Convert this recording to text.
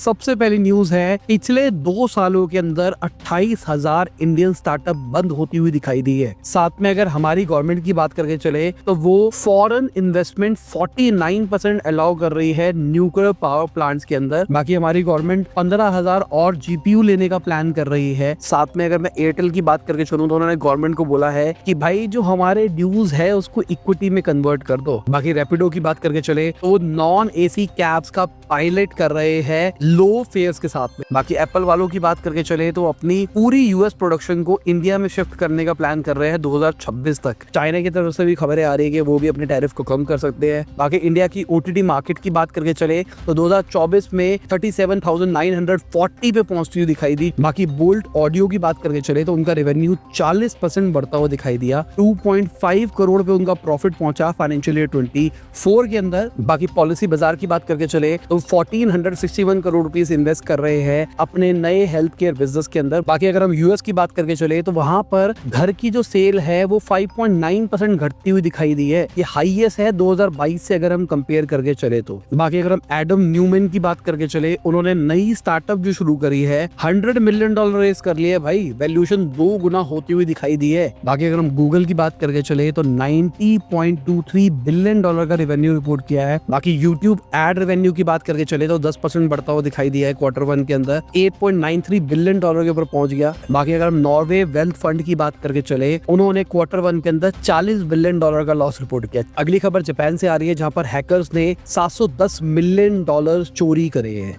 सबसे पहली न्यूज है, पिछले 2 सालों के अंदर 28,000 इंडियन स्टार्टअप बंद होती हुई दिखाई दी है। साथ में अगर हमारी गवर्नमेंट की बात करके चले तो वो फॉरेन इन्वेस्टमेंट 49% अलाउ कर रही है न्यूक्लियर पावर प्लांट्स के अंदर। बाकी हमारी गवर्नमेंट 15,000 और जीपीयू लेने का प्लान कर रही है। साथ में अगर मैं एयरटेल की बात करके चलूं तो उन्होंने गवर्नमेंट को बोला है कि भाई जो हमारे ड्यूज है उसको इक्विटी में कन्वर्ट कर दो। बाकी रैपिडो की बात करके चले तो नॉन एसी कैब्स का पायलट कर रहे हैं लो फेयर्स के साथ में। बाकी एप्पल वालों की बात करके चले तो अपनी पूरी यूएस प्रोडक्शन को इंडिया में शिफ्ट करने का प्लान कर रहे हैं 2026 तक। चाइना की तरफ से भी खबरें आ रही है कि वो भी अपने टैरिफ को कम कर सकते हैं। बाकी इंडिया की ओटीटी मार्केट की बात करके चले तो 2024 में 37,940 पे पहुंचती हुई दिखाई दी। बाकी बोल्ट ऑडियो की बात करके चले तो उनका रेवेन्यू 40% बढ़ता हुआ दिखाई दिया। 2.5 करोड़ पे उनका प्रॉफिट पहुंचा फाइनेंशियल ईयर 24 के अंदर। बाकी पॉलिसी बाजार की बात करके चले तो 1461 करोड़ रुपीस इन्वेस्ट कर रहे हैं अपने नए हेल्थ केयर बिजनेस के अंदर। बाकी अगर हम यूएस की बात करके चले तो वहां पर घर की जो सेल है वो 5.9% घटती हुई दिखाई दी है। ये हाईएस्ट है 2022 से अगर हम कंपेयर करके चले तो। बाकी अगर हम एडम न्यूमैन की बात करके चले, उन्होंने नई स्टार्टअप जो शुरू करी है $100 मिलियन रेस कर लिया भाई। वैल्यूएशन 2 गुना होती हुई दिखाई दी है। बाकी अगर हम गूगल की बात करके चले तो $90.23 बिलियन का रेवेन्यू रिपोर्ट किया है। बाकी यूट्यूब एड रेवेन्यू की बात करके चले तो 10% बढ़ता हुआ दिखाई दिया है Q1 के अंदर। $8.93 बिलियन के ऊपर पहुंच गया। बाकी अगर हम नॉर्वे वेल्थ फंड की बात करके चले, उन्होंने Q1 के अंदर $40 बिलियन का लॉस रिपोर्ट किया। अगली खबर जापान से आ रही है जहां पर हैकर्स ने $710 मिलियन चोरी करे हैं।